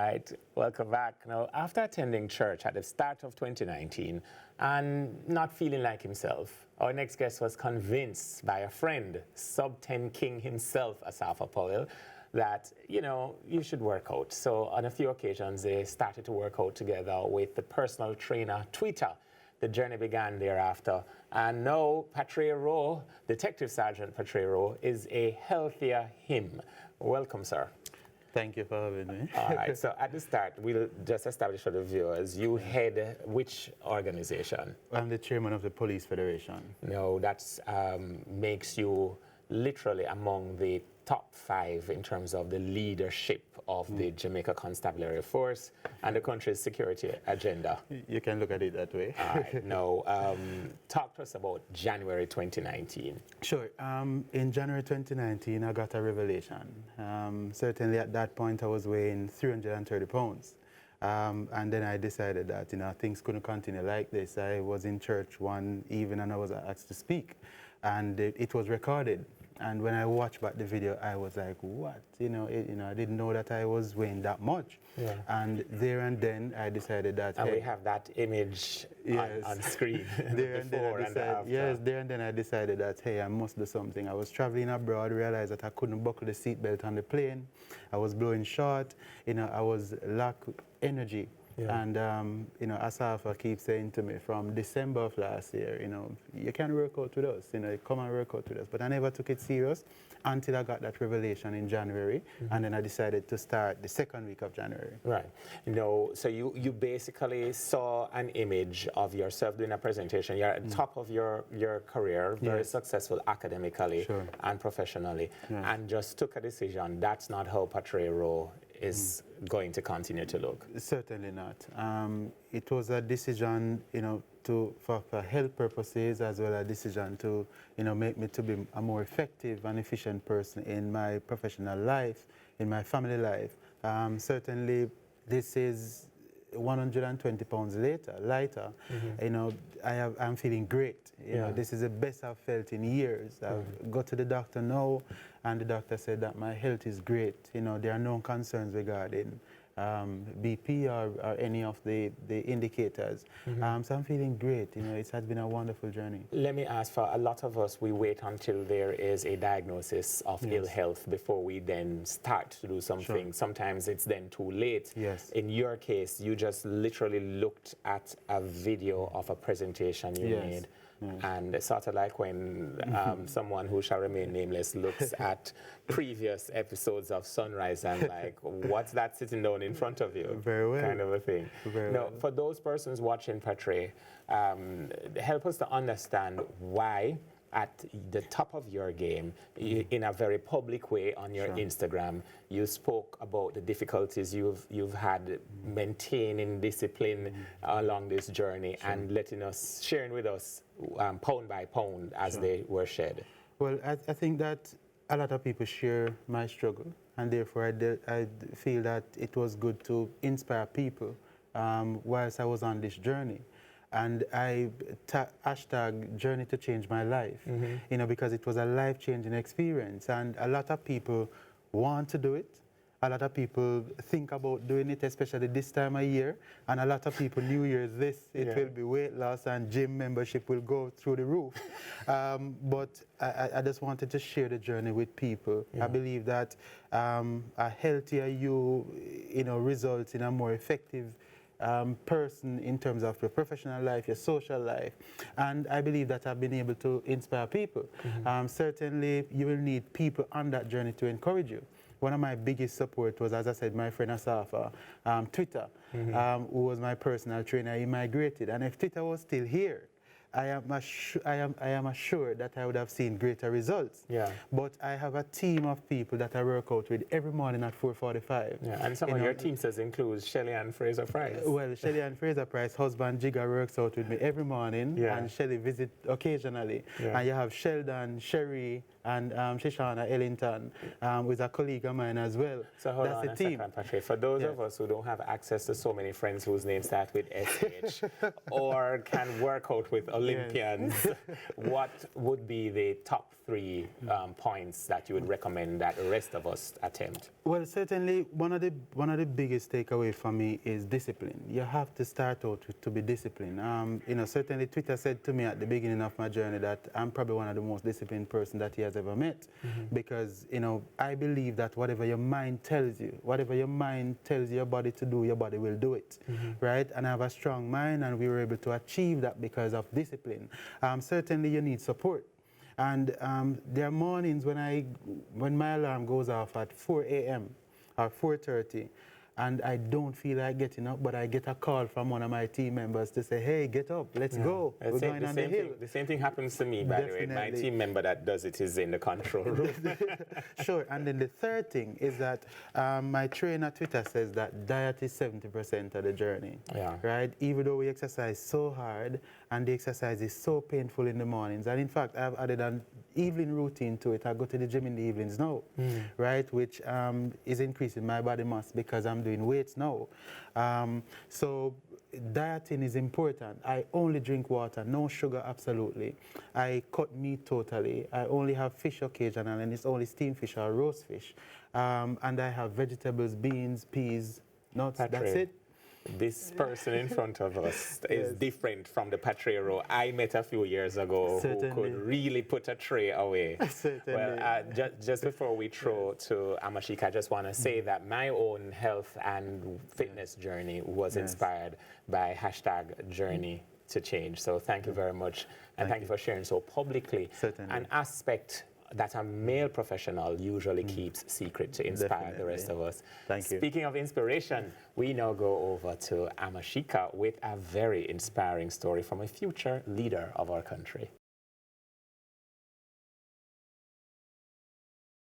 right, welcome back. Now, after attending church at the start of 2019 and not feeling like himself, our next guest was convinced by a friend, sub-10 king himself, Asafa Powell, that, you should work out. So on a few occasions, they started to work out together with the personal trainer, Twitter. The journey began thereafter. And now, Patrae Rowe, Detective Sergeant Patrae Rowe, is a healthier him. Welcome, sir. Thank you for having me. All right, so at the start, we'll just establish for the viewers, you head which organization? I'm the chairman of the Police Federation. No, that makes you literally among the top 5 in terms of the leadership of the Jamaica Constabulary Force and the country's security agenda. You can look at it that way. All right, now, talk to us about January 2019. Sure. In January 2019, I got a revelation. Certainly at that point, I was weighing 330 pounds. And then I decided that, things couldn't continue like this. I was in church one evening and I was asked to speak. And it was recorded. And when I watched back the video, I was like, what? I didn't know that I was weighing that much. Yeah. And there and then I decided that... And we have that image on screen, there before and after. Yes, there and then I decided that, hey, I must do something. I was traveling abroad, realized that I couldn't buckle the seatbelt on the plane. I was blowing short, I was lack energy. Yeah. And, Asafa keeps saying to me from December of last year, you can work out with us, come and work out with us. But I never took it serious until I got that revelation in January. And then I decided to start the second week of January. Right. So you basically saw an image of yourself doing a presentation. You're at the top of your career, very successful academically and professionally, and just took a decision. That's not how Patrae Rowe is going to continue to look. Certainly not. It was a decision, for health purposes, as well as a decision to, make me to be a more effective and efficient person in my professional life, in my family life. Certainly, this is 120 pounds lighter. I'm feeling great. This is the best I've felt in years. I've got to the doctor now, and the doctor said that my health is great. There are no concerns regarding BP or any of the indicators. So I'm feeling great. It has been a wonderful journey. Let me ask, for a lot of us, we wait until there is a diagnosis of ill health before we then start to do something. Sometimes it's then too late. Yes. In your case, you just literally looked at a video of a presentation you made. And it's sort of like when someone who shall remain nameless looks at previous episodes of Sunrise and like, what's that sitting down in front of you? Very well. Kind of a thing. Very now, well. for those persons watching Patrae, help us to understand why at the top of your game, in a very public way on your Instagram, you spoke about the difficulties you've had maintaining discipline along this journey and sharing with us pound by pound as they were shared. Well, I think that a lot of people share my struggle, and therefore I feel that it was good to inspire people whilst I was on this journey. And I hashtag journey to change my life, because it was a life-changing experience. And a lot of people want to do it. A lot of people think about doing it, especially this time of year. And a lot of people, New Year's it will be weight loss and gym membership will go through the roof. But I just wanted to share the journey with people. I believe that a healthier you, results in a more effective person in terms of your professional life, your social life. And I believe that I've been able to inspire people. Certainly, you will need people on that journey to encourage you. One of my biggest support was, as I said, my friend Asafa, Twitter, who was my personal trainer. He migrated, and if Twitter was still here, I am assured that I would have seen greater results. Yeah. But I have a team of people that I work out with every morning at 4:45. Yeah, and some of your team says includes Shelly Ann Fraser-Price. Well, Shelly Ann Fraser-Price, husband Jigga, works out with me every morning, and Shelly visits occasionally. Yeah. And you have Sheldon, Sherry, and Shoshana Ellington, who is a colleague of mine as well. So hold on a second, Patrae. For those of us who don't have access to so many friends whose names start with SH, or can work out with Olympians, what would be the top 3 points that you would recommend that the rest of us attempt? Well, certainly one of the biggest takeaway for me is discipline. You have to start out to be disciplined. You know, certainly Twitter said to me at the beginning of my journey that I'm probably one of the most disciplined person that he has ever met, because you know I believe that whatever your mind tells you, whatever your mind tells your body to do, your body will do it, right? And I have a strong mind, and we were able to achieve that because of discipline. Certainly, you need support. And there are mornings when my alarm goes off at 4 a.m. or 4:30, and I don't feel like getting up, but I get a call from one of my team members to say, hey, get up, let's go. We're going on the hill. The same thing happens to me, by the way. My team member that does it is in the control room. Sure. And then the third thing is that my trainer Twitter says that diet is 70% of the journey. Yeah. Right? Even though we exercise so hard and the exercise is so painful in the mornings. And in fact, I've added an evening routine to it. I go to the gym in the evenings now, right? Which is increasing my body mass because I'm doing weights now. So dieting is important. I only drink water, no sugar, absolutely. I cut meat totally. I only have fish occasionally, and it's only steamed fish or roast fish. And I have vegetables, beans, peas, nuts, Patrae, that's it. This person in front of us is different from the Patrae Rowe I met a few years ago who could really put a tray away. Well, just before we throw to Amashika, I just want to say that my own health and fitness journey was inspired by #Journey to Change. So thank you very much, and thank you for sharing so publicly an aspect that a male professional usually keeps secret to inspire the rest of us. Thank you. Speaking of inspiration, we now go over to Amashika with a very inspiring story from a future leader of our country.